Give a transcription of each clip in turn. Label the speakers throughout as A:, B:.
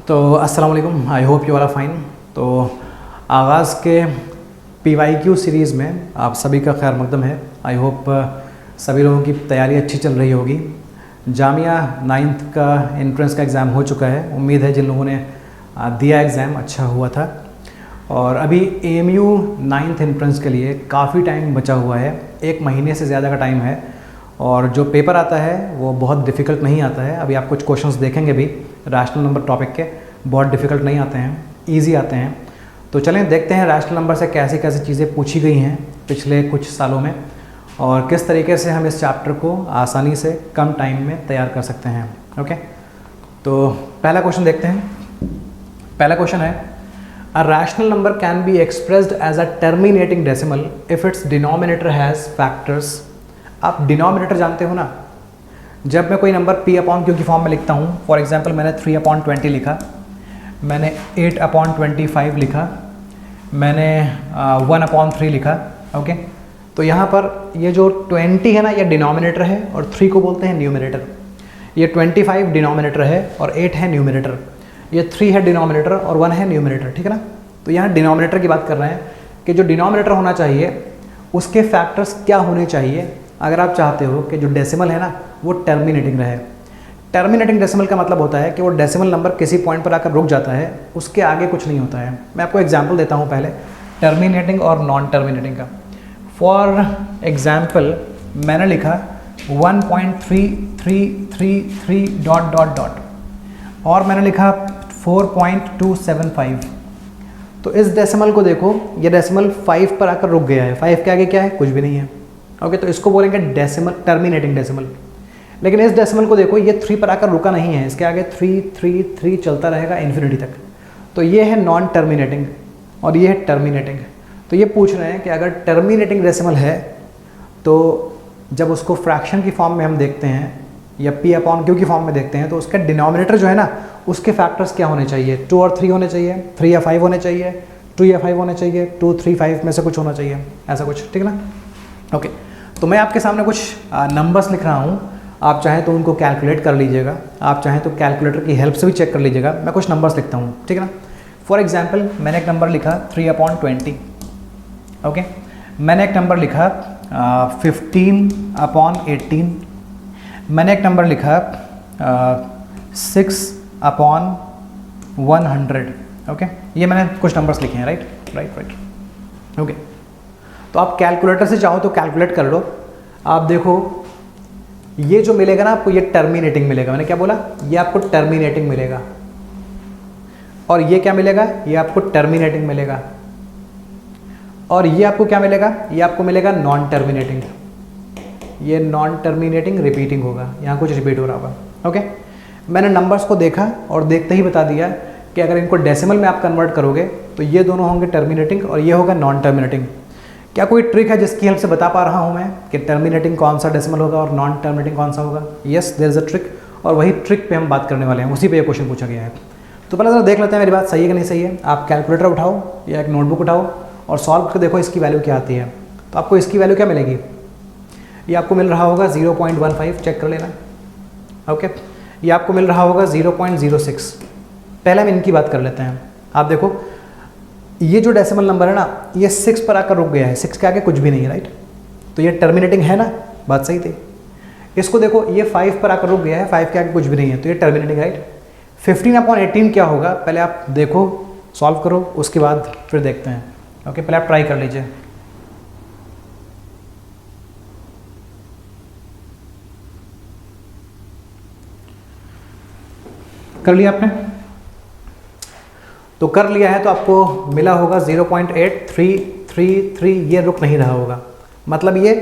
A: तो अस्सलाम वालेकुम, I hope you are fine. तो आगाज़ के PYQ सीरीज़ में आप सभी का खैर मकदम है। आई होप सभी लोगों की तैयारी अच्छी चल रही होगी। जामिया 9th का एंट्रेंस का एग्ज़ाम हो चुका है। उम्मीद है जिन लोगों ने दिया एग्ज़ाम अच्छा हुआ था। और अभी AMU 9th एंट्रेंस के लिए काफ़ी टाइम बचा हुआ है, 1 महीने से ज़्यादा का टाइम है। और जो पेपर आता है वो बहुत डिफ़िकल्ट नहीं आता है। अभी आप कुछ क्वेश्चंस देखेंगे भी रैशनल नंबर टॉपिक के, बहुत डिफ़िकल्ट नहीं आते हैं, इजी आते हैं। तो चलें देखते हैं रैशनल नंबर से कैसी कैसी चीज़ें पूछी गई हैं पिछले कुछ सालों में और किस तरीके से हम इस चैप्टर को आसानी से कम टाइम में तैयार कर सकते हैं। ओके, तो पहला क्वेश्चन देखते हैं। पहला क्वेश्चन है, a rational number can be expressed as a terminating decimal if its denominator has factors. आप डिनोमिनेटर जानते हो ना, जब मैं कोई नंबर P/Q की फॉर्म में लिखता हूँ, फॉर एग्जांपल मैंने 3/20 लिखा, मैंने 8/25 लिखा, मैंने 1/3 लिखा। ओके, तो यहाँ पर ये जो 20 है ना, ये डिनोमिनेटर है और 3 को बोलते हैं न्यूमरेटर। ये 25 डिनोमिनेटर है और 8 है न्यूमरेटर। ये 3 है डिनोमिनेटर और 1 है न्यूमरेटर, ठीक है ना। तो यहाँ डिनोमिनेटर की बात कर रहे हैं कि जो डिनोमिनेटर होना चाहिए उसके फैक्टर्स क्या होने चाहिए अगर आप चाहते हो कि जो डेसिमल है ना वो टर्मिनेटिंग रहे। टर्मिनेटिंग डेसिमल का मतलब होता है कि वो डेसिमल नंबर किसी पॉइंट पर आकर रुक जाता है, उसके आगे कुछ नहीं होता है। मैं आपको एग्जांपल देता हूँ पहले टर्मिनेटिंग और नॉन टर्मिनेटिंग का। फॉर एग्जांपल मैंने लिखा 1.3333 डॉट डॉट डॉट और मैंने लिखा 4.275। तो इस डेसिमल को देखो, ये डेसिमल 5 पर आकर रुक गया है। 5 के आगे क्या है? कुछ भी नहीं है। ओके, तो इसको बोलेंगे डेसिमल, टर्मिनेटिंग डेसिमल। लेकिन इस डेसिमल को देखो, ये 3 पर आकर रुका नहीं है, इसके आगे 3 3 3 चलता रहेगा इन्फिनिटी तक। तो ये है नॉन टर्मिनेटिंग और ये है टर्मिनेटिंग। तो ये पूछ रहे हैं कि अगर टर्मिनेटिंग डेसिमल है तो जब उसको फ्रैक्शन की फॉर्म में हम देखते हैं या P/Q की फॉर्म में देखते हैं तो उसका डिनोमिनेटर जो है ना उसके फैक्टर्स क्या होने चाहिए? 2 और 3 होने चाहिए, 3 या 5 होने चाहिए, 2 या 5 होने चाहिए, 2 3 5 में से कुछ होना चाहिए, ऐसा कुछ, ठीक है ना। ओके, तो मैं आपके सामने कुछ नंबर्स लिख रहा हूँ, आप चाहें तो उनको कैलकुलेट कर लीजिएगा, आप चाहें तो कैलकुलेटर की हेल्प से भी चेक कर लीजिएगा। मैं कुछ नंबर्स लिखता हूँ, ठीक है ना। फॉर एग्जांपल मैंने एक नंबर लिखा 3/20। ओके, मैंने एक नंबर लिखा 15/18। मैंने एक नंबर लिखा 6/100। ओके, ये मैंने कुछ नंबर्स लिखे हैं, राइट। ओके, तो आप कैलकुलेटर से चाहो तो कैलकुलेट कर लो। आप देखो ये जो मिलेगा ना आपको, ये टर्मिनेटिंग मिलेगा। मैंने क्या बोला? ये आपको टर्मिनेटिंग मिलेगा। और ये क्या मिलेगा? ये आपको टर्मिनेटिंग मिलेगा। और ये आपको क्या मिलेगा? ये आपको मिलेगा नॉन टर्मिनेटिंग। ये नॉन टर्मिनेटिंग रिपीटिंग होगा, यहाँ कुछ रिपीट हो रहा होगा। ओके, मैंने नंबर्स को देखा और देखते ही बता दिया कि अगर इनको डेसिमल में आप कन्वर्ट करोगे तो ये दोनों होंगे टर्मिनेटिंग और ये होगा नॉन टर्मिनेटिंग। क्या कोई ट्रिक है जिसकी हेल्प से बता पा रहा हूँ मैं कि टर्मिनेटिंग कौन सा डेसिमल होगा और नॉन टर्मिनेटिंग कौन सा होगा? Yes, there is a trick, और वही ट्रिक पे हम बात करने वाले हैं, उसी पे ये क्वेश्चन पूछा गया है। तो पहले जरा देख लेते हैं मेरी बात सही है कि नहीं सही है। आप कैलकुलेटर उठाओ या एक नोटबुक उठाओ और सॉल्व करके देखो इसकी वैल्यू क्या आती है। तो आपको इसकी वैल्यू क्या मिलेगी? ये आपको मिल रहा होगा 0.15, चेक कर लेना। ओके, ये आपको मिल रहा होगा 0.06। पहले हम इनकी बात कर लेते हैं। आप देखो ये जो डेसिमल नंबर है ना, ये 6 पर आकर रुक गया है, 6 के आगे कुछ भी नहीं है, राइट। तो ये टर्मिनेटिंग है ना, बात सही थी। इसको देखो, ये 5 पर आकर रुक गया है, 5 के आगे कुछ भी नहीं है, तो ये टर्मिनेटिंग, राइट। 15/18 क्या होगा? पहले आप देखो, सॉल्व करो, उसके बाद फिर देखते हैं। ओके, पहले आप ट्राई कर लीजिए। कर लिया आपने? तो कर लिया है तो आपको मिला होगा 0.8333। ये रुक नहीं रहा होगा, मतलब ये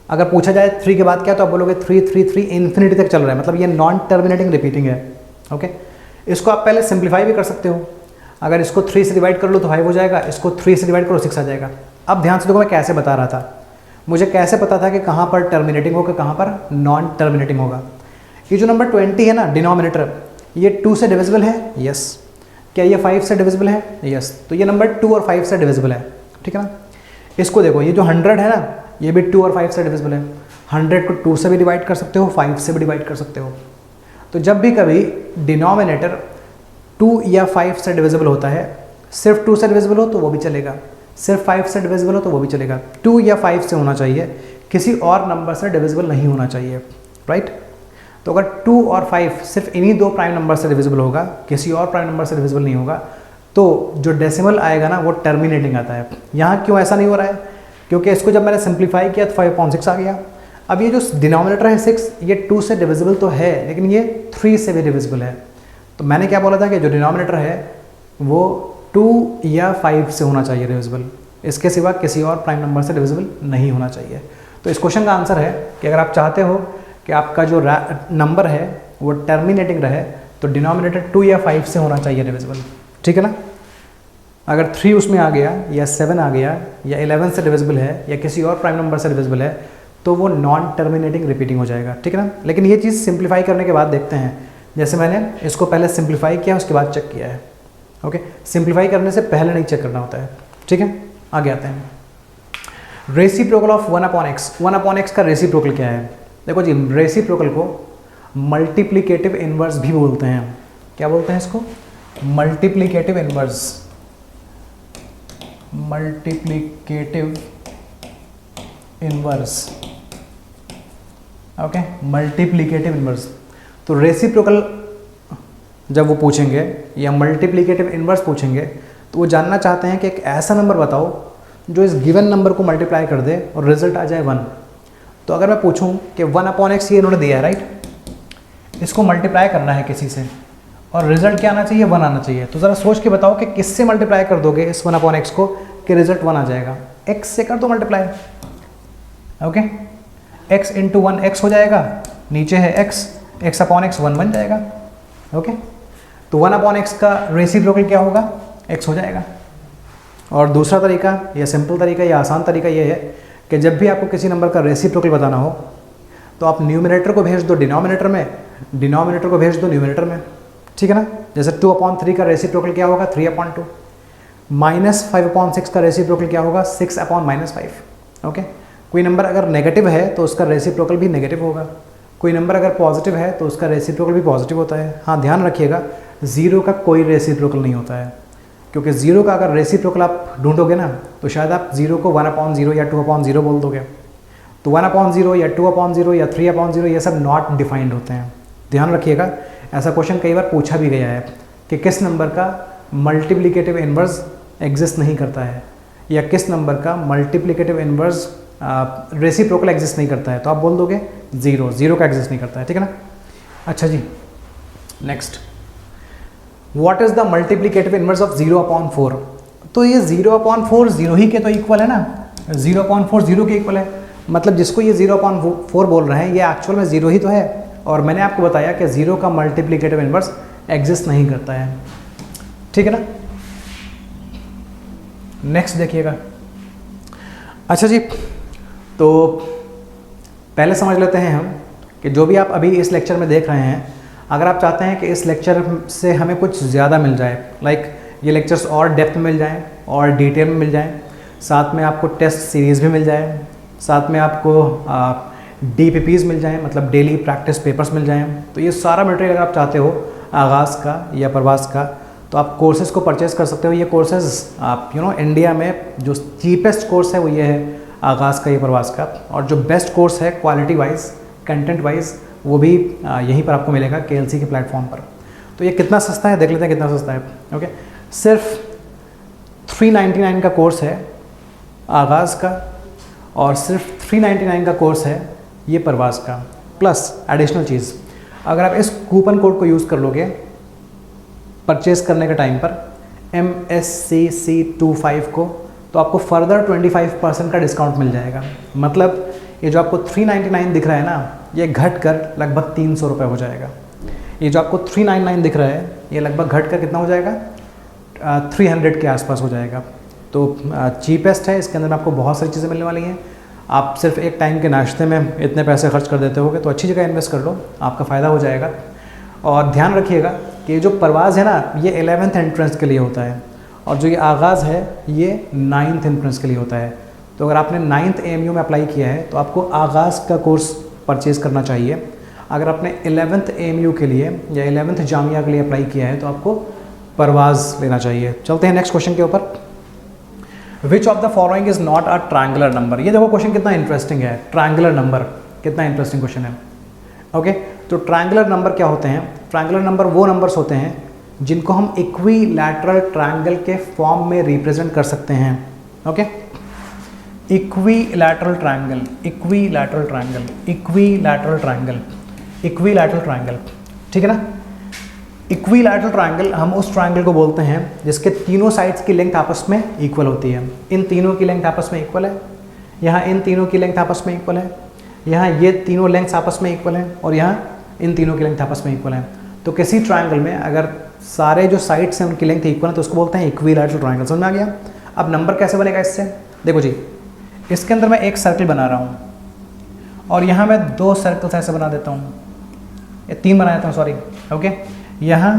A: अगर पूछा जाए 3 के बाद क्या, तो आप बोलोगे 333 इन्फिनिटी तक चल रहा है, मतलब ये नॉन टर्मिनेटिंग रिपीटिंग है। ओके, इसको आप पहले सिंप्लीफाई भी कर सकते हो। अगर इसको 3 से डिवाइड कर लो तो 5 हो जाएगा, इसको 3 से डिवाइड करो 6 आ जाएगा। अब ध्यान से देखो मैं कैसे बता रहा था, मुझे कैसे पता था कि कहाँ पर टर्मिनेटिंग होगा, कहाँ पर नॉन टर्मिनेटिंग होगा। ये जो नंबर 20 है ना डिनोमिनेटर, ये 2 से डिविजिबल है, यस। क्या ये 5 से डिविजिबल है? यस। तो ये नंबर 2 और 5 से डिविजिबल है, ठीक है ना। इसको देखो, ये जो 100 है ना, ये भी 2 और 5 से डिविजिबल है। 100 को 2 से भी डिवाइड कर सकते हो, 5 से भी डिवाइड कर सकते हो। तो जब भी कभी डिनोमिनेटर 2 या 5 से डिविजिबल होता है, सिर्फ 2 से डिविजिबल हो तो वो भी चलेगा, सिर्फ 5 से डिविजिबल हो तो वो भी चलेगा। 2 या 5 से होना चाहिए, किसी और नंबर से डिविजिबल नहीं होना चाहिए, राइट। तो अगर 2 और 5 सिर्फ इन्हीं दो प्राइम नंबर से डिविजिबल होगा, किसी और प्राइम नंबर से डिविजिबल नहीं होगा, तो जो डेसिमल आएगा ना वो टर्मिनेटिंग आता है। यहाँ क्यों ऐसा नहीं हो रहा है? क्योंकि इसको जब मैंने सिंप्लीफाई किया तो 5/6 आ गया। अब ये जो डिनोमिनेटर है 6, ये 2 से डिविजिबल तो है लेकिन ये 3 से भी डिविजिबल है। तो मैंने क्या बोला था कि जो डिनोमिनेटर है वो 2 या 5 से होना चाहिए डिविजिबल, इसके सिवा किसी और प्राइम नंबर से डिविजिबल नहीं होना चाहिए। तो इस क्वेश्चन का आंसर है कि अगर आप चाहते हो कि आपका जो नंबर है वो टर्मिनेटिंग रहे तो डिनोमिनेटर 2 या 5 से होना चाहिए डिविजिबल, ठीक है ना। अगर 3 उसमें आ गया या 7 आ गया या 11 से डिविजिबल है या किसी और प्राइम नंबर से डिविजिबल है तो वो नॉन टर्मिनेटिंग रिपीटिंग हो जाएगा, ठीक है ना। लेकिन ये चीज़ सिंप्लीफाई करने के बाद देखते हैं, जैसे मैंने इसको पहले सिंप्लीफाई किया उसके बाद चेक किया है, ओके। सिंप्लीफाई करने से पहले नहीं चेक करना होता है, ठीक है। आगे आते हैं, रेसिप्रोकल ऑफ 1/x। 1/x का रेसिप्रोकल क्या है? देखो जी, रेसिप्रोकल को मल्टीप्लिकेटिव इनवर्स भी बोलते हैं। क्या बोलते हैं इसको? Multiplicative inverse, multiplicative inverse, okay, multiplicative inverse. तो रेसिप्रोकल जब वो पूछेंगे या मल्टीप्लिकेटिव इनवर्स पूछेंगे तो वो जानना चाहते हैं कि एक ऐसा नंबर बताओ जो इस गिवन नंबर को मल्टीप्लाई कर दे और रिजल्ट आ जाए 1। तो अगर मैं पूछूं कि 1/x ये इन्होंने दिया है, राइट, इसको मल्टीप्लाई करना है किसी से और रिजल्ट क्या आना चाहिए? 1 आना चाहिए। तो ज़रा सोच के बताओ कि किससे मल्टीप्लाई कर दोगे इस 1/x को कि रिजल्ट 1 आ जाएगा? x से कर दो multiply, okay. x into 1 x हो जाएगा, नीचे है x, x/x 1 बन जाएगा, ओके। तो 1/x का रेसिप्रोकल क्या होगा? x हो जाएगा। और दूसरा तरीका या सिंपल तरीका या आसान तरीका ये है कि जब भी आपको किसी नंबर का रेसिप्रोकल बताना हो तो आप न्यूमरेटर को भेज दो डिनोमिनेटर में, डिनोमिनेटर को भेज दो न्यूमरेटर में, ठीक है ना। जैसे 2/3 का रेसिप्रोकल क्या होगा? 3/2। -5/6 का रेसिप्रोकल क्या होगा? 6/-5, ओके। कोई नंबर अगर नेगेटिव है तो उसका रेसिप्रोकल भी नेगेटिव होगा, कोई नंबर अगर पॉजिटिव है तो उसका रेसिप्रोकल भी पॉजिटिव होता है। हाँ, ध्यान रखिएगा, 0 का कोई रेसिप्रोकल नहीं होता है, क्योंकि 0 का अगर रेसिप्रोकल आप ढूंढोगे ना तो शायद आप 0 को 1/0 या 2/0 बोल दोगे। तो 1/0 या 2/0 या 3/0 ये सब नॉट डिफाइंड होते हैं, ध्यान रखिएगा। ऐसा क्वेश्चन कई बार पूछा भी गया है कि किस नंबर का मल्टीप्लिकेटिव इनवर्स एग्जिस्ट नहीं करता है या किस नंबर का मल्टीप्लिकेटिव इनवर्स रेसिप्रोकल एग्जिस्ट नहीं करता है, तो आप बोल दोगे 0 का एग्जिस्ट नहीं करता है, ठीक है ना। अच्छा जी, next, what is the multiplicative inverse of 0/4? तो ये 0/4 0 ही के तो इक्वल है ना, 0/4 0 के इक्वल है, मतलब जिसको ये 0/4 बोल रहे हैं ये एक्चुअल में 0 ही तो है। और मैंने आपको बताया कि 0 का मल्टीप्लिकेटिव इनवर्स एग्जिस्ट नहीं करता है, ठीक है ना। नेक्स्ट देखिएगा। अच्छा जी, तो पहले समझ लेते हैं हम कि जो भी आप अभी इस लेक्चर में देख रहे हैं, अगर आप चाहते हैं कि इस लेक्चर से हमें कुछ ज़्यादा मिल जाए, लाइक ये लेक्चर्स और डेप्थ में मिल जाएं और डिटेल में मिल जाएं, साथ में आपको टेस्ट सीरीज़ भी मिल जाए, साथ में आपको DPPs मिल जाएं, मतलब डेली प्रैक्टिस पेपर्स मिल जाएं, तो ये सारा मटेरियल अगर आप चाहते हो आगाज़ का या प्रवास का तो आप कोर्सेज़ को परचेज़ कर सकते हो। ये कोर्सेज़ आप इंडिया में जो चीपेस्ट कोर्स है वो ये है आगाज़ का, ये प्रवास का, और जो बेस्ट कोर्स है क्वालिटी वाइज कंटेंट वाइज वो भी यहीं पर आपको मिलेगा KLC के प्लेटफॉर्म पर। तो ये कितना सस्ता है देख लेते हैं, कितना सस्ता है, ओके। सिर्फ 399 का कोर्स है आगाज़ का और सिर्फ 399 का कोर्स है ये प्रवास का, प्लस एडिशनल चीज़ अगर आप इस कूपन कोड को यूज़ कर लोगे परचेज़ करने के टाइम पर MSCC25 को, तो आपको फर्दर 25% का डिस्काउंट मिल जाएगा। मतलब ये जो आपको 399 दिख रहा है ना, ये घट कर लगभग 300 रुपये हो जाएगा। ये जो आपको 399 दिख रहा है ये लगभग घट कर कितना हो जाएगा? 300 के आसपास हो जाएगा। तो चीपेस्ट है, इसके अंदर में आपको बहुत सारी चीज़ें मिलने वाली हैं। आप सिर्फ एक टाइम के नाश्ते में इतने पैसे खर्च कर देते होगे, तो अच्छी जगह इन्वेस्ट कर लो, आपका फ़ायदा हो जाएगा। और ध्यान रखिएगा कि जो परवाज़ है ना ये 11th एंट्रेंस के लिए होता है और जो ये आगाज़ है ये 9th एंट्रेंस के लिए होता है। तो अगर आपने 9th AMU में अप्लाई किया है तो आपको आगाज़ का कोर्स परचेज़ करना चाहिए। अगर आपने 11th AMU के लिए या 11th जामिया के लिए अप्लाई किया है तो आपको परवाज लेना चाहिए। चलते हैं नेक्स्ट क्वेश्चन के ऊपर। Which of the following is not a triangular number. ये देखो क्वेश्चन कितना इंटरेस्टिंग है, ट्रायंगुलर नंबर कितना इंटरेस्टिंग क्वेश्चन है। ओके, तो ट्रायंगुलर नंबर क्या होते हैं? ट्रायंगुलर नंबर वो नंबर्स होते हैं जिनको हम इक्विलैटरल ट्रायंगल के फॉर्म में रिप्रेजेंट कर सकते हैं। Okay, equilateral triangle, equilateral triangle, equilateral triangle, equilateral triangle, ठीक है ना। इक्विलैटरल ट्रायंगल हम उस ट्रायंगल को बोलते हैं जिसके तीनों साइड्स की लेंथ आपस में इक्वल होती है। इन तीनों की लेंथ आपस में इक्वल है, यहाँ इन तीनों की लेंथ आपस में इक्वल है, यहाँ ये तीनों लेंथ्स आपस में इक्वल हैं, और यहाँ इन तीनों की लेंथ आपस में इक्वल है। तो किसी ट्रायंगल में अगर सारे जो साइड्स हैं उनकी लेंथ इक्वल है तो उसको बोलते हैं इक्विलैटरल ट्रायंगल। समझ में आ गया? अब नंबर कैसे बनेगा इससे? देखो जी, इसके अंदर मैं एक सर्कल बना रहा हूँ और यहाँ मैं दो सर्कल्स ऐसे बना देता हूँ, ये तीन बना देता हूँ, सॉरी। ओके, यहाँ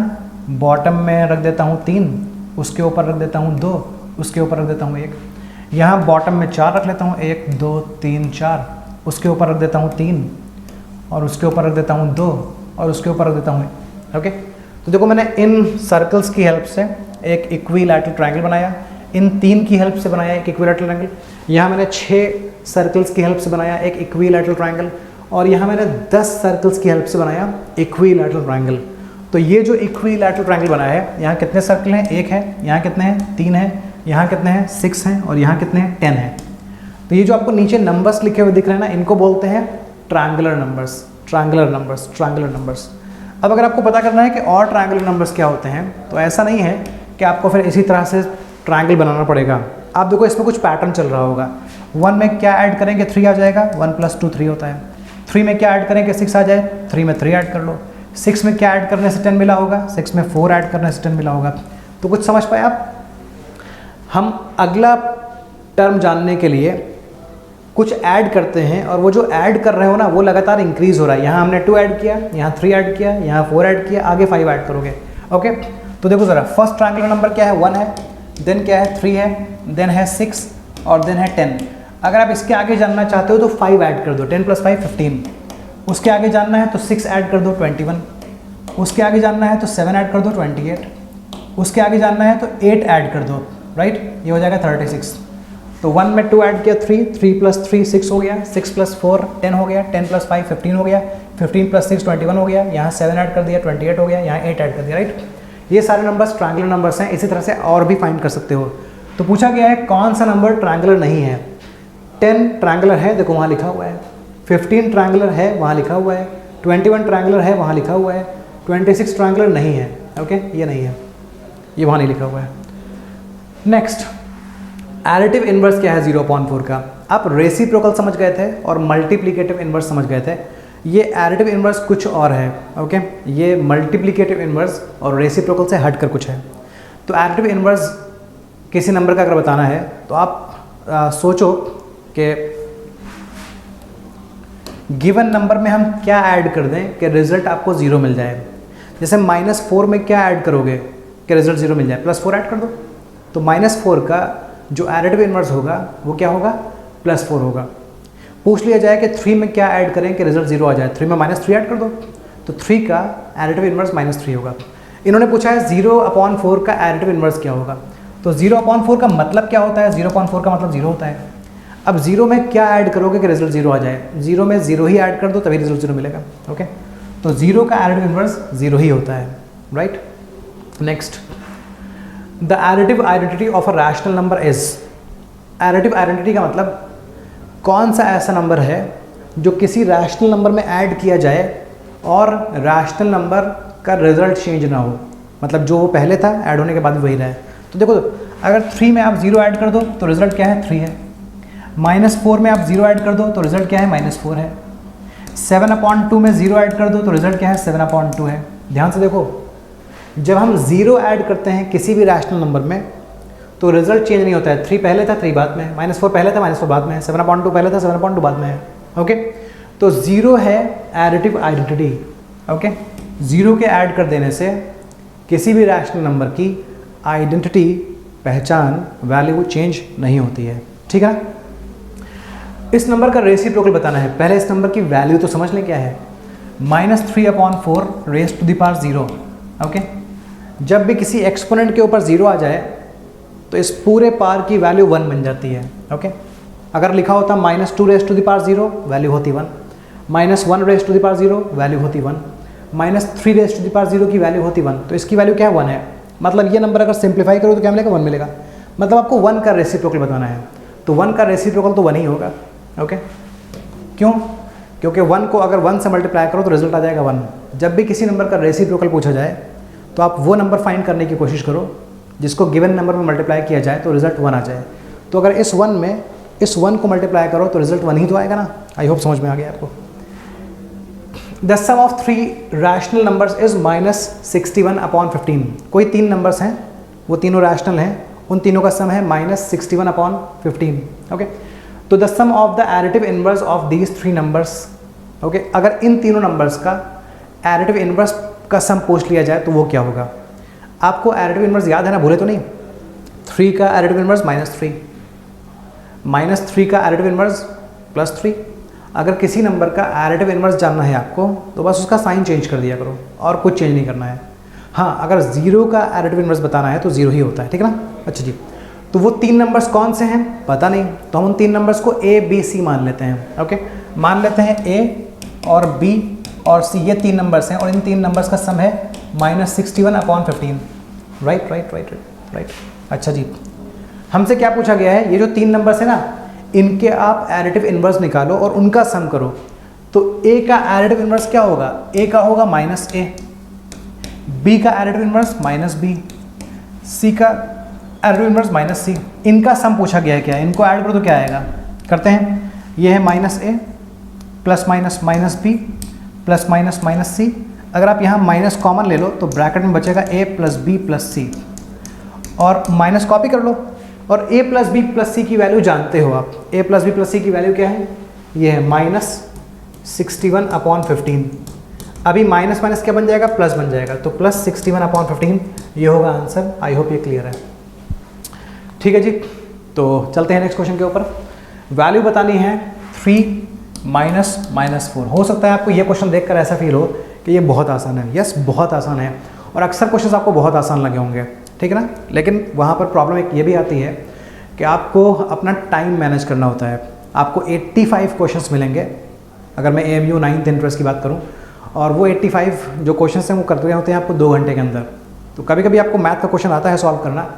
A: बॉटम में रख देता हूँ 3, उसके ऊपर रख देता हूँ 2, उसके ऊपर रख देता हूँ 1। यहाँ बॉटम में 4 रख लेता हूँ, 1 2 3 4, उसके ऊपर रख देता हूँ 3, और उसके ऊपर रख देता हूँ 2, और उसके ऊपर रख देता हूँ 1। ओके, तो देखो मैंने इन सर्कल्स की हेल्प से एक इक्विलैटरल ट्रायंगल बनाया, इन 3 की हेल्प से बनाया एक इक्विलैटरल ट्रायंगल, यहाँ मैंने 6 सर्कल्स की हेल्प से बनाया एक इक्विलैटरल ट्रायंगल, और यहाँ मैंने 10 सर्कल्स की हेल्प से बनाया इक्विलैटरल ट्रायंगल। तो ये जो इक्विलैटरल ट्रायंगल बनाया है, यहाँ कितने सर्कल हैं? 1 है, यहाँ कितने हैं? 3 हैं, यहाँ कितने हैं? 6 हैं, और यहाँ कितने हैं? 10 हैं। तो ये जो आपको नीचे नंबर्स लिखे हुए दिख रहे हैं ना, इनको बोलते हैं triangular numbers, triangular numbers, triangular numbers. अब अगर आपको पता करना है कि और ट्रायंगुलर नंबर्स क्या होते हैं, तो ऐसा नहीं है कि आपको फिर इसी तरह से ट्रायंगल बनाना पड़ेगा। आप देखो इसमें कुछ पैटर्न चल रहा होगा। 1 में क्या ऐड करेंगे? 3 आ जाएगा, 1 + 2 3 होता है। 3 में क्या ऐड करेंगे? 6 आ जाए, 3 में 3 ऐड कर लो। 6 में क्या ऐड करने से 10 मिला होगा? 6 में 4 ऐड करने से 10 मिला होगा। तो कुछ समझ पाए आप? हम अगला टर्म जानने के लिए कुछ ऐड करते हैं, और वो जो ऐड कर रहे हो ना वो लगातार इंक्रीज हो रहा है। यहाँ हमने 2 ऐड किया, यहाँ 3 ऐड किया, यहाँ 4 ऐड किया, आगे 5 ऐड करोगे। ओके, तो देखो ज़रा, फर्स्ट ट्रायंगुलर नंबर क्या है? 1 है, देन क्या है? 3 है, देन है 6, और देन है 10। अगर आप इसके आगे जानना चाहते हो तो 5 ऐड कर दो, 10 + 5 15। उसके आगे जानना है तो 6 ऐड कर दो, 21। उसके आगे जानना है तो 7 ऐड कर दो, 28। उसके आगे जानना है तो 8 ऐड कर दो, राइट, ये हो जाएगा 36। तो 1 में 2 ऐड किया, 3, 3 + 3 6 हो गया, 6 + 4 10 हो गया, 10 + 5 15 हो गया, 15 + 6 21 हो गया, यहाँ 7 ऐड कर दिया 28 हो गया, यहाँ 8 ऐड कर दिया, राइट। ये सारे नंबर्स ट्रायंगुलर नंबर्स हैं। इसी तरह से और भी फाइंड कर सकते हो। तो पूछा गया है कौन सा नंबर ट्रायंगुलर नहीं है। 10 ट्रायंगुलर है, देखो वहाँ लिखा हुआ है। 15 ट्रायंगुलर है, वहाँ लिखा हुआ है। 21 ट्रायंगुलर है, वहाँ लिखा हुआ है। 26 ट्रायंगुलर नहीं है। ओके, ये नहीं है, ये वहाँ नहीं लिखा हुआ है। नेक्स्ट, एडिटिव इनवर्स क्या है 0/4 का? आप रेसिप्रोकल समझ गए थे और मल्टीप्लिकेटिव इनवर्स समझ गए थे। ये एडिटिव इनवर्स कुछ और है। ओके, ये मल्टीप्लिकेटिव इनवर्स और रेसिप्रोकल से हटकर कुछ है। तो एडिटिव इनवर्स किसी नंबर का अगर बताना है तो आप सोचो कि गिवन नंबर में हम क्या ऐड कर दें कि रिजल्ट आपको 0 मिल जाए। जैसे -4 में क्या ऐड करोगे कि रिजल्ट 0 मिल जाए? +4 ऐड कर दो। तो -4 का जो एडिटिव इनवर्स होगा वो क्या होगा? +4 होगा। पूछ लिया जाए कि 3 में क्या ऐड करें कि रिजल्ट 0 आ जाए? 3 में -3 ऐड कर दो, तो 3 का एडिटिव इनवर्स -3 होगा। इन्होंने पूछा है 0/4 का एडिटिव इनवर्स क्या होगा। तो 0/4 का मतलब क्या होता है? 0/4 का मतलब 0 होता है। अब 0 में क्या ऐड करोगे कि रिजल्ट 0 आ जाए? 0 में 0 ही ऐड कर दो तभी रिजल्ट 0 मिलेगा। ओके, तो 0 का एडिटिव इनवर्स 0 ही होता है, right. Next, the additive identity of a rational number is. Additive identity का मतलब कौन सा ऐसा नंबर है जो किसी रैशनल नंबर में ऐड किया जाए और रैशनल नंबर का रिजल्ट चेंज ना हो, मतलब जो वो पहले था ऐड होने के बाद भी वही रहा है। तो देखो, अगर 3 में आप 0 ऐड कर दो तो रिजल्ट क्या है? 3 है। -4 में आप 0 ऐड कर दो तो रिजल्ट क्या है? -4 है। 7/2 में 0 ऐड कर दो तो रिजल्ट क्या है? 7/2 है। ध्यान से देखो, जब हम 0 ऐड करते हैं किसी भी रैशनल नंबर में तो रिजल्ट चेंज नहीं होता है। 3 पहले था, 3 बाद में है। -4 पहले था, -4 बाद में है। 7/2 पहले था, 7/2 बाद में है। ओके, तो 0 है एडिटिव आइडेंटिटी। ओके, 0 के ऐड कर देने से किसी भी रैशनल नंबर की आइडेंटिटी, पहचान, वैल्यू चेंज नहीं होती है। ठीक है, इस नंबर का रेसिप्रोकल बताना है। पहले इस नंबर की वैल्यू तो समझ लें क्या है। -3/4 raised to the power 0। Okay, जब भी किसी एक्सपोनेंट के ऊपर 0 आ जाए तो इस पूरे पार की वैल्यू 1 बन जाती है। ओके, अगर लिखा होता -2 raise to the power 0 value होती 1, -1 raise to the power 0 value होती 1, -3 रेज़ टू द पावर 0 की वैल्यू होती 1, तो इसकी वैल्यू क्या है 1 है। मतलब ये नंबर अगर सिंप्लीफाई करो तो क्या मिलेगा 1 मिलेगा। मतलब आपको 1 का रेसिप्रोकल बताना है, तो 1 का रेसिप्रोकल तो 1 ही होगा। ओके, क्यों? क्योंकि 1 को अगर 1 से मल्टीप्लाई करो तो रिजल्ट आ जाएगा 1। जब भी किसी नंबर का रेसिप्रोकल पूछा जाए तो आप वो नंबर फाइंड करने की कोशिश करो जिसको गिवन नंबर में मल्टीप्लाई किया जाए तो रिजल्ट 1 आ जाए। तो अगर इस 1 में इस 1 को मल्टीप्लाई करो तो रिजल्ट 1 ही तो आएगा ना। आई होप समझ में आ गया आपको। The sum of 3 rational numbers is -61/15। कोई 3 नंबर्स हैं, वो तीनों रैशनल हैं, उन तीनों का सम है -61/15। ओके, तो the sum of the additive inverse of these 3 numbers. Okay, अगर इन तीनों नंबर्स का एडिटिव इनवर्स का सम पूछ लिया जाए तो वो क्या होगा? आपको एडिटिव इनवर्स याद है ना, भूले तो नहीं? 3 का एडिटिव इनवर्स -3, -3 का एडिटिव इनवर्स +3। अगर किसी नंबर का एडिटिव इनवर्स जानना है आपको तो बस उसका साइन चेंज कर दिया करो और कुछ चेंज नहीं करना है। हाँ, अगर 0 का एडिटिव इनवर्स बताना है तो 0 ही होता है, ठीक है ना। अच्छा जी, तो वो 3 नंबर्स कौन से हैं पता नहीं, तो हम उन 3 नंबर्स को A B C मान लेते हैं। ओके, मान लेते हैं A और B और C, ये 3 नंबर्स हैं और इन 3 नंबर्स का सम है -61/15। राइट। अच्छा जी, हमसे क्या पूछा गया है? ये जो 3 नंबर्स है ना, इनके आप एडिटिव इनवर्स निकालो और उनका सम करो। तो A का एडिटिव इनवर्स क्या होगा? A का होगा -A, B का एडिटिव इनवर्स -B, C का एडिटिव इनवर्स -C। इनका सम पूछा गया है क्या? इनको ऐड करो तो क्या आएगा? करते हैं, ये है -A plus -B plus -C। अगर आप यहाँ माइनस कॉमन ले लो तो ब्रैकेट में बचेगा A plus B plus C, और माइनस कॉपी कर लो और A plus B plus C की वैल्यू जानते हो आप। A plus B plus C की वैल्यू क्या है? ये है -61/15। अभी माइनस माइनस क्या बन जाएगा? प्लस बन जाएगा, तो +61/15 ये होगा आंसर। आई होप ये क्लियर है। ठीक है जी, तो चलते हैं नेक्स्ट क्वेश्चन के ऊपर। वैल्यू बतानी है 3 -4। हो सकता है आपको ये क्वेश्चन देखकर ऐसा फील हो कि ये बहुत आसान है। यस, बहुत आसान है और अक्सर क्वेश्चंस आपको बहुत आसान लगे होंगे, ठीक है ना। लेकिन वहाँ पर प्रॉब्लम एक ये भी आती है कि आपको अपना टाइम मैनेज करना होता है। आपको 85 क्वेश्चंस मिलेंगे अगर मैं AMU 9th इंटरेस्ट की बात करूँ, और वो 85 जो क्वेश्चंस हैं वो करते होते हैं आपको 2 घंटे के अंदर। तो कभी कभी आपको मैथ का क्वेश्चन आता है सॉल्व करना,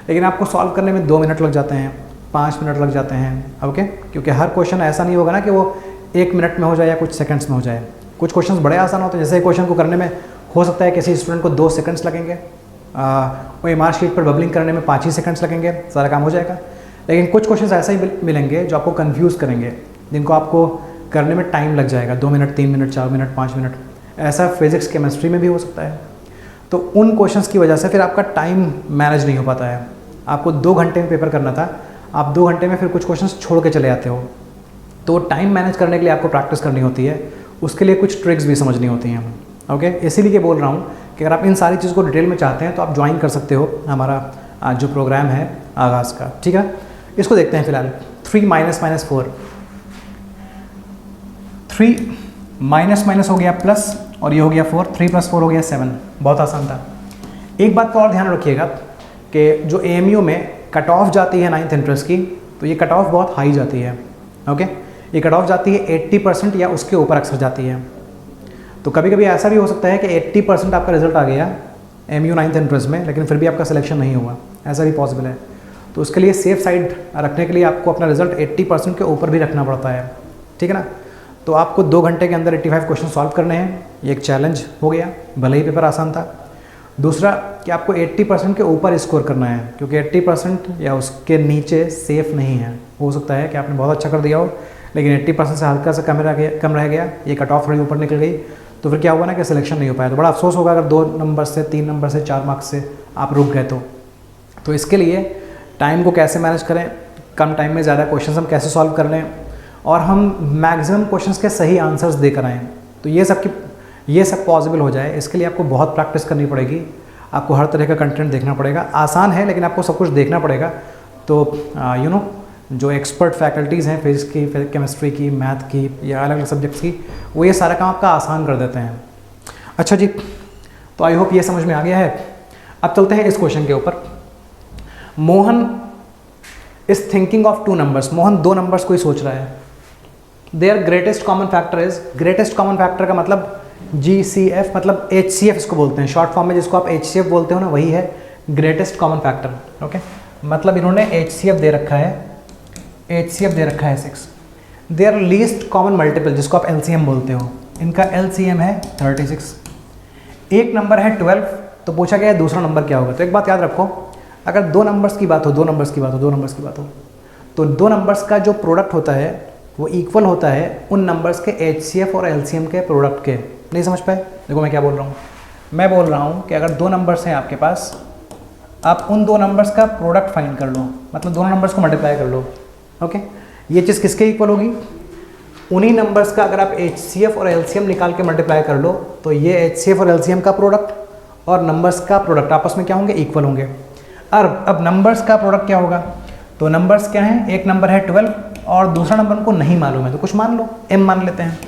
A: लेकिन आपको सॉल्व करने में 2 मिनट लग जाते हैं, 5 मिनट लग जाते हैं। ओके, क्योंकि हर क्वेश्चन ऐसा नहीं होगा ना कि वो 1 मिनट में हो जाए या कुछ सेकंड्स में हो जाए। कुछ क्वेश्चंस बड़े आसान होते हैं, जैसे क्वेश्चन को करने में हो सकता है किसी स्टूडेंट को 2 सेकंड्स लगेंगे, वो MR शीट पर बबलिंग करने में 5 ही सेकंड्स लगेंगे, सारा काम हो जाएगा। लेकिन कुछ क्वेश्चंस ऐसे ही मिलेंगे जो आपको कंफ्यूज करेंगे, जिनको आपको करने में टाइम लग जाएगा, 2 मिनट, 3 मिनट, 4 मिनट, 5 मिनट। ऐसा फिजिक्स केमिस्ट्री में भी हो सकता है। तो उन क्वेश्चंस की वजह से फिर आपका टाइम मैनेज नहीं हो पाता है। आपको 2 घंटे में पेपर करना था, आप 2 घंटे में फिर कुछ क्वेश्चंस छोड़ के चले आते हो। तो टाइम मैनेज करने के लिए आपको प्रैक्टिस करनी होती है, उसके लिए कुछ ट्रिक्स भी समझनी होती हैं। ओके, इसीलिए बोल रहा हूँ कि अगर आप इन सारी चीज़ को डिटेल में चाहते हैं तो आप ज्वाइन कर सकते हो हमारा जो प्रोग्राम है आगाज़ का, ठीक है। इसको देखते हैं फिलहाल। 3 -4, 3 माइनस हो गया प्लस, और ये हो गया 4, 3 + 4 हो गया 7। बहुत आसान था। एक बात का और ध्यान रखिएगा कि जो AMU में कट ऑफ जाती है 9th इंटरेस्ट की, तो ये कट ऑफ बहुत हाई जाती है। ओके, ये कट ऑफ जाती है 80% या उसके ऊपर अक्सर जाती है। तो कभी कभी ऐसा भी हो सकता है कि 80% आपका रिजल्ट आ गया AMU 9th इंटरेस्ट में, लेकिन फिर भी आपका सिलेक्शन नहीं हुआ, ऐसा भी पॉसिबल है। तो उसके लिए सेफ साइड रखने के लिए आपको अपना रिजल्ट 80% के ऊपर भी रखना पड़ता है, ठीक है ना। तो आपको 2 घंटे के अंदर 85 क्वेश्चन सॉल्व करने हैं, ये एक चैलेंज हो गया, भले ही पेपर आसान था। दूसरा कि आपको 80% के ऊपर स्कोर करना है, क्योंकि 80% या उसके नीचे सेफ़ नहीं है। हो सकता है कि आपने बहुत अच्छा कर दिया हो, लेकिन 80% से हल्का सा कम रह गया, ये कट ऑफ थोड़ी ऊपर निकल गई, तो फिर क्या हुआ ना कि सिलेक्शन नहीं हो पाया। तो बड़ा अफसोस होगा अगर 2 नंबर से, 3 नंबर से, 4 मार्क्स से आप रुक गए तो इसके लिए टाइम को कैसे मैनेज करें, कम टाइम में ज़्यादा क्वेश्चंस हम कैसे सॉल्व कर लें, और हम मैक्सिमम क्वेश्चंस के सही आंसर्स देकर आएँ, तो ये सब पॉसिबल हो जाए। इसके लिए आपको बहुत प्रैक्टिस करनी पड़ेगी, आपको हर तरह का कंटेंट देखना पड़ेगा। आसान है लेकिन आपको सब कुछ देखना पड़ेगा। तो जो एक्सपर्ट फैकल्टीज़ हैं फिजिक्स की, केमिस्ट्री की, मैथ की या अलग अलग सब्जेक्ट्स की, वो ये सारा काम आपका आसान कर देते हैं। अच्छा जी, तो आई होप ये समझ में आ गया है। अब चलते हैं इस क्वेश्चन के ऊपर। Mohan is thinking of 2 numbers, Mohan 2 numbers को ही सोच रहा है। Their greatest common factor is, greatest common factor का मतलब GCF, मतलब HCF इसको बोलते हैं, शॉर्ट फॉर्म में जिसको आप HCF बोलते हो ना, वही है ग्रेटेस्ट कॉमन फैक्टर। ओके, मतलब इन्होंने HCF दे रखा है, HCF दे रखा है 6। देयर लीस्ट कॉमन मल्टीपल, जिसको आप LCM बोलते हो, इनका LCM है 36। एक नंबर है 12, तो पूछा गया है दूसरा नंबर क्या होगा। तो एक बात याद रखो, अगर 2 नंबर्स की बात हो, 2 नंबर्स की बात हो, 2 नंबर्स की बात हो, तो 2 नंबर्स का जो प्रोडक्ट होता है वो इक्वल होता है उन नंबर्स के HCF और LCM के प्रोडक्ट के। नहीं समझ पाए? देखो मैं क्या बोल रहा हूँ, मैं बोल रहा हूँ कि अगर 2 नंबर्स हैं आपके पास, आप उन 2 नंबर्स का प्रोडक्ट फाइंड कर लो, मतलब दोनों नंबर्स को मल्टीप्लाई कर लो। ओके, ये चीज़ किसके इक्वल होगी? उन्हीं नंबर्स का अगर आप HCF और LCM निकाल के मल्टीप्लाई कर लो, तो ये HCF और LCM का प्रोडक्ट और नंबर्स का प्रोडक्ट आपस में क्या होंगे? इक्वल होंगे। अब नंबर्स का प्रोडक्ट क्या होगा? तो नंबर्स क्या हैं? एक नंबर है 12 और दूसरा नंबर उनको नहीं मालूम है, तो कुछ मान लो, M मान लेते हैं।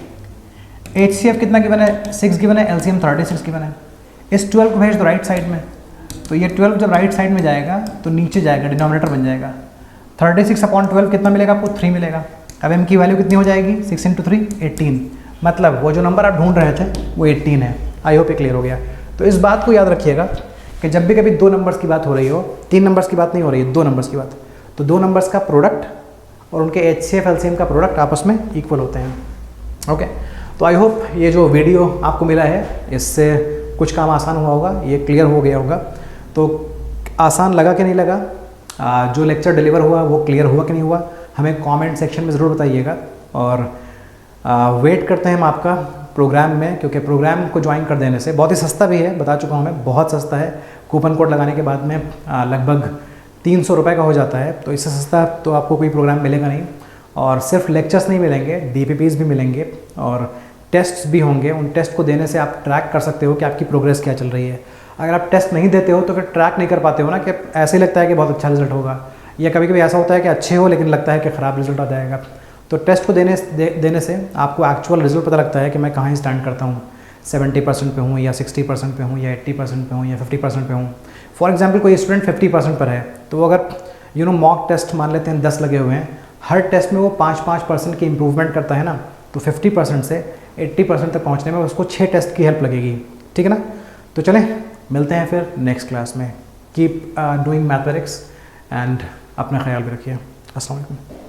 A: HCF कितना गिवन है? 6 गिवन है, LCM 36 गिवन है। इस 12 को भेज दो राइट साइड में, तो ये 12 जब राइट साइड में जाएगा तो नीचे जाएगा, डिनोमिनेटर बन जाएगा। 36/12 कितना मिलेगा आपको? 3 मिलेगा। अब M की वैल्यू कितनी हो जाएगी? 6 × 3 18, मतलब वो जो नंबर आप ढूंढ रहे थे वो 18 है। आई होप ये क्लियर हो गया। तो इस बात को याद रखिएगा कि जब भी कभी 2 नंबर्स की बात हो रही हो, 3 नंबर्स की बात नहीं हो रही है, 2 नंबर्स की बात, तो 2 नंबर्स का प्रोडक्ट और उनके HCF LCM का प्रोडक्ट आपस में इक्वल होते हैं। ओके, तो आई होप ये जो वीडियो आपको मिला है इससे कुछ काम आसान हुआ होगा, ये क्लियर हो गया होगा। तो आसान लगा कि नहीं लगा, जो लेक्चर डिलीवर हुआ वो क्लियर हुआ कि नहीं हुआ, हमें कमेंट सेक्शन में ज़रूर बताइएगा। और वेट करते हैं हम आपका प्रोग्राम में, क्योंकि प्रोग्राम को ज्वाइन कर देने से बहुत ही सस्ता भी है, बता चुका हूँ मैं, बहुत सस्ता है। कूपन कोड लगाने के बाद में लगभग 300 रुपये का हो जाता है, तो इससे सस्ता तो आपको कोई प्रोग्राम मिलेगा नहीं। और सिर्फ लेक्चर्स नहीं मिलेंगे, DPPs भी मिलेंगे और टेस्ट्स भी होंगे। उन टेस्ट को देने से आप ट्रैक कर सकते हो कि आपकी प्रोग्रेस क्या चल रही है। अगर आप टेस्ट नहीं देते हो तो फिर ट्रैक नहीं कर पाते हो ना, कि ऐसे ही लगता है कि बहुत अच्छा रिजल्ट होगा, या कभी कभी ऐसा होता है कि अच्छे हो लेकिन लगता है कि ख़राब रिजल्ट आ जाएगा। तो टेस्ट को देने से आपको एक्चुअल रिजल्ट पता लगता है कि मैं कहाँ स्टैंड करता हूँ, 70% पे हूँ या 60% पे हूँ या 80% पे हूँ या 50% पे हूँ। फॉर एग्जांपल कोई स्टूडेंट 50% पर है, तो वो अगर मॉक टेस्ट मान लेते हैं 10 लगे हुए हैं, हर टेस्ट में वो 5% की इम्प्रूवमेंट करता है ना, तो 50% से 80% तक पहुँचने में उसको 6 टेस्ट की हेल्प लगेगी। ठीक है ना? तो चलें मिलते हैं फिर नेक्स्ट क्लास में। कीप डूइंग मैथमेटिक्स एंड अपना ख्याल भी रखिए। अस्सलाम वालेकुम।